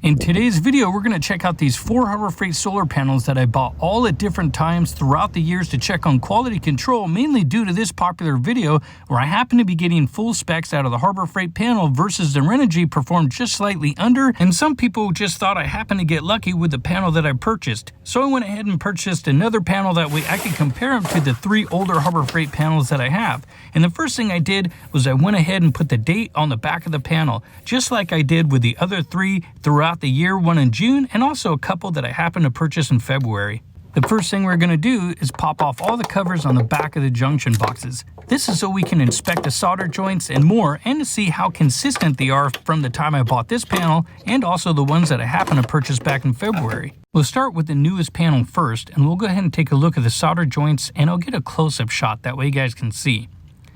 In today's video, we're going to check out these 4 Harbor Freight solar panels that I bought all at different times throughout the years to check on quality control, mainly due to this popular video where I happen to be getting full specs out of the Harbor Freight panel versus the Renogy performed just slightly under, and some people just thought I happened to get lucky with the panel that I purchased. So I went ahead and purchased another panel that way I could compare them to the 3 older Harbor Freight panels that I have. And the first thing I did was I went ahead and put the date on the back of the panel, just like I did with the other 3 throughout the year, one in June, and also a couple that I happened to purchase in February. The first thing we're going to do is pop off all the covers on the back of the junction boxes. This is so we can inspect the solder joints and more, and to see how consistent they are from the time I bought this panel and also the ones that I happened to purchase back in February. We'll start with the newest panel first, and we'll go ahead and take a look at the solder joints, and I'll get a close-up shot, that way you guys can see.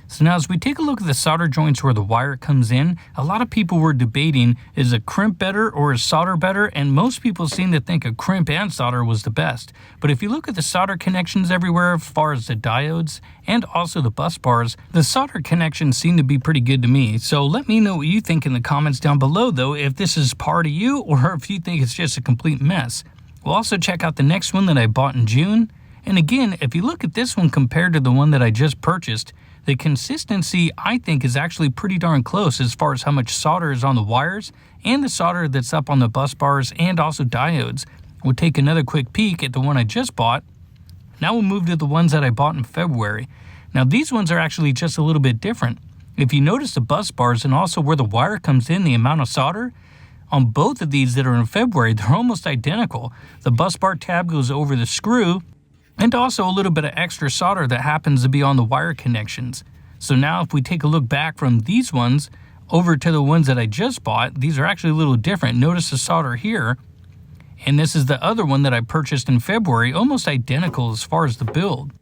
So now as we take a look at the solder joints where the wire comes in, a lot of people were debating, is a crimp better or is solder better? And most people seem to think a crimp and solder was the best. But if you look at the solder connections everywhere as far as the diodes and also the bus bars, the solder connections seem to be pretty good to me. So let me know what you think in the comments down below though, if this is par to you or if you think it's just a complete mess. We'll also check out the next one that I bought in June. And again, if you look at this one compared to the one that I just purchased, the consistency, I think, is actually pretty darn close as far as how much solder is on the wires and the solder that's up on the bus bars and also diodes. We'll take another quick peek at the one I just bought. Now we'll move to the ones that I bought in February. Now these ones are actually just a little bit different. If you notice the bus bars and also where the wire comes in, the amount of solder, on both of these that are in February, they're almost identical. The bus bar tab goes over the screw, and also a little bit of extra solder that happens to be on the wire connections. So now if we take a look back from these ones over to the ones that I just bought, these are actually a little different. Notice the solder here, and this is the other one that I purchased in February, almost identical as far as the build.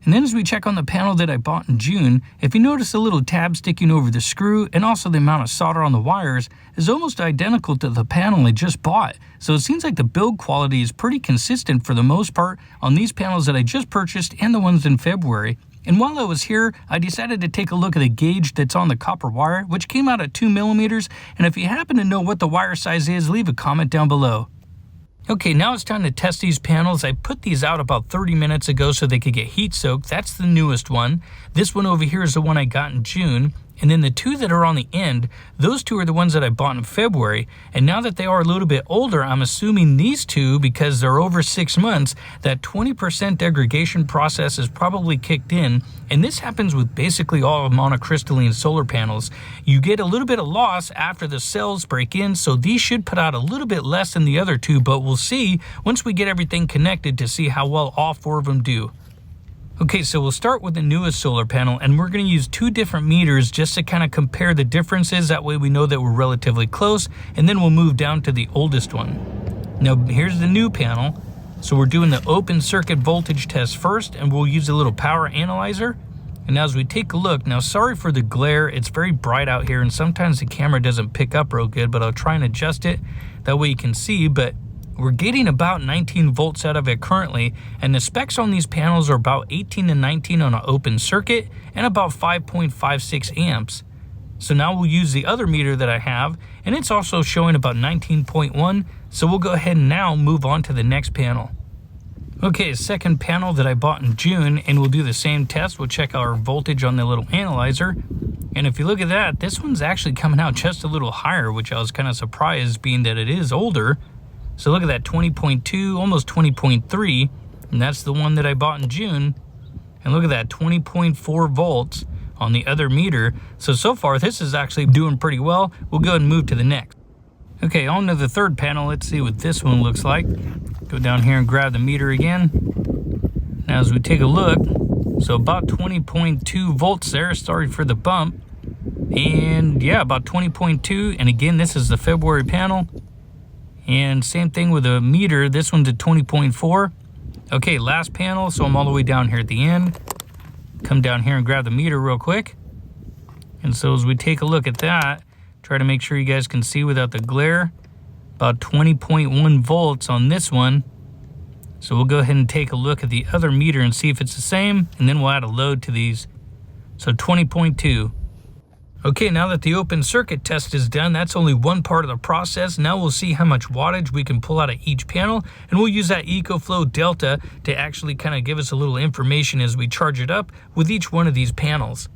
And then as we check on the panel that I bought in June, if you notice the little tab sticking over the screw and also the amount of solder on the wires is almost identical to the panel I just bought. So it seems like the build quality is pretty consistent for the most part on these panels that I just purchased and the ones in February. And while I was here, I decided to take a look at the gauge that's on the copper wire, which came out at 2 millimeters. And if you happen to know what the wire size is, leave a comment down below. Okay, now it's time to test these panels. I put these out about 30 minutes ago so they could get heat soaked. That's the newest one. This one over here is the one I got in June. And then the 2 that are on the end, those 2 are the ones that I bought in February. And now that they are a little bit older, I'm assuming these 2, because they're over 6 months, that 20% degradation process is probably kicked in. And this happens with basically all monocrystalline solar panels. You get a little bit of loss after the cells break in, so these should put out a little bit less than the other 2, but we'll see once we get everything connected to see how well all 4 of them do. Okay, so we'll start with the newest solar panel, and we're going to use 2 different meters just to kind of compare the differences. That way we know that we're relatively close, and then we'll move down to the oldest one. Now here's the new panel. So we're doing the open circuit voltage test first, and we'll use a little power analyzer. And now as we take a look, now sorry for the glare, it's very bright out here, and sometimes the camera doesn't pick up real good, but I'll try and adjust it. That way you can see, but we're getting about 19 volts out of it currently, and the specs on these panels are about 18 to 19 on an open circuit and about 5.56 amps. So now we'll use the other meter that I have, and it's also showing about 19.1, so we'll go ahead and now move on to the next panel. Okay, second panel that I bought in June, and we'll do the same test. We'll check our voltage on the little analyzer, and if you look at that, this one's actually coming out just a little higher, which I was kind of surprised being that it is older. So look at that, 20.2, almost 20.3, and that's the one that I bought in June. And look at that, 20.4 volts on the other meter. So far, this is actually doing pretty well. We'll go ahead and move to the next. Okay, on to the third panel. Let's see what this one looks like. Go down here and grab the meter again. Now as we take a look, so about 20.2 volts there. Sorry for the bump. And yeah, about 20.2. And again, this is the February panel. And same thing with the meter, this one's at 20.4. Okay, last panel, so I'm all the way down here at the end. Come down here and grab the meter real quick. And so as we take a look at that, try to make sure you guys can see without the glare, about 20.1 volts on this one. So we'll go ahead and take a look at the other meter and see if it's the same, and then we'll add a load to these. So 20.2. Okay, now that the open circuit test is done, that's only one part of the process. Now we'll see how much wattage we can pull out of each panel, and we'll use that EcoFlow Delta to actually kind of give us a little information as we charge it up with each one of these panels.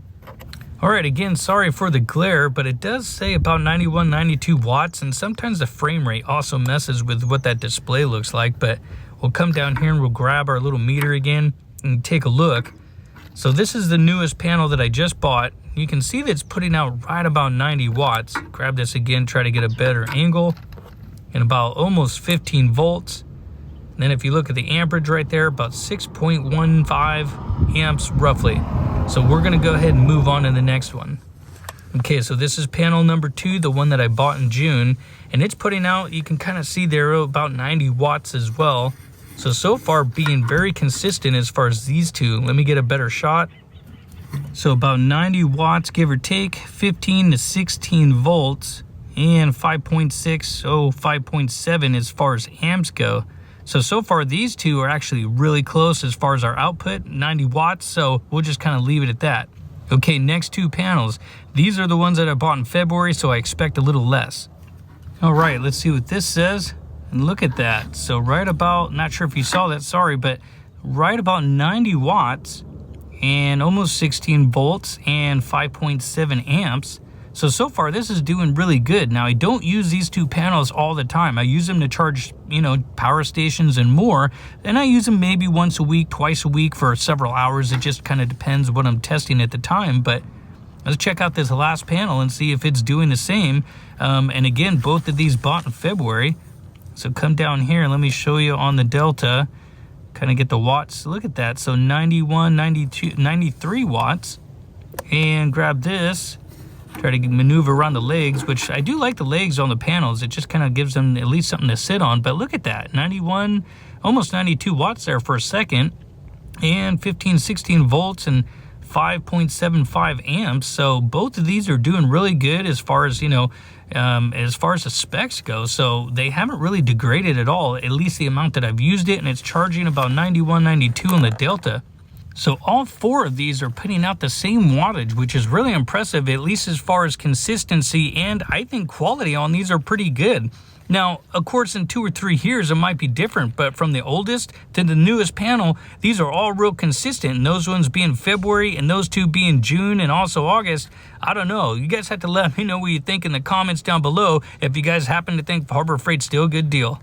All right, again, sorry for the glare, but it does say about 91, 92 watts, and sometimes the frame rate also messes with what that display looks like, but we'll come down here and we'll grab our little meter again and take a look. So this is the newest panel that I just bought. You can see that it's putting out right about 90 watts. Grab this again, try to get a better angle, and about almost 15 volts. And then if you look at the amperage right there, about 6.15 amps roughly. So we're gonna go ahead and move on to the next one. Okay, so this is panel number 2, the one that I bought in June, and it's putting out, you can kind of see there, about 90 watts as well. So far being very consistent as far as these two. Let me get a better shot. So about 90 watts, give or take, 15 to 16 volts, and 5.6, 5.7 as far as amps go. So far these two are actually really close as far as our output, 90 watts, so we'll just kind of leave it at that. Okay, next two panels. These are the ones that I bought in February, so I expect a little less. All right, let's see what this says. And look at that. So right about, not sure if you saw that, sorry, but right about 90 watts and almost 16 volts and 5.7 amps. So far this is doing really good. Now I don't use these two panels all the time. I use them to charge, power stations and more. And I use them maybe once a week, twice a week for several hours. It just kind of depends what I'm testing at the time. But let's check out this last panel and see if it's doing the same. And again, both of these bought in February. So come down here and let me show you on the Delta, kind of get the watts. Look at that. So 91, 92, 93 watts. And grab this, try to maneuver around the legs, which I do like the legs on the panels. It just kind of gives them at least something to sit on. But look at that, 91, almost 92 watts there for a second. And 15, 16 volts and 5.75 amps. So both of these are doing really good as far as, as far as the specs go. So they haven't really degraded at all, at least the amount that I've used it, and it's charging about 91, 92 on the Delta. So all four of these are putting out the same wattage, which is really impressive, at least as far as consistency, and I think quality on these are pretty good. Now, of course, in 2 or 3 years, it might be different, but from the oldest to the newest panel, these are all real consistent. And those ones being February and those two being June and also August. I don't know. You guys have to let me know what you think in the comments down below if you guys happen to think Harbor Freight's still a good deal.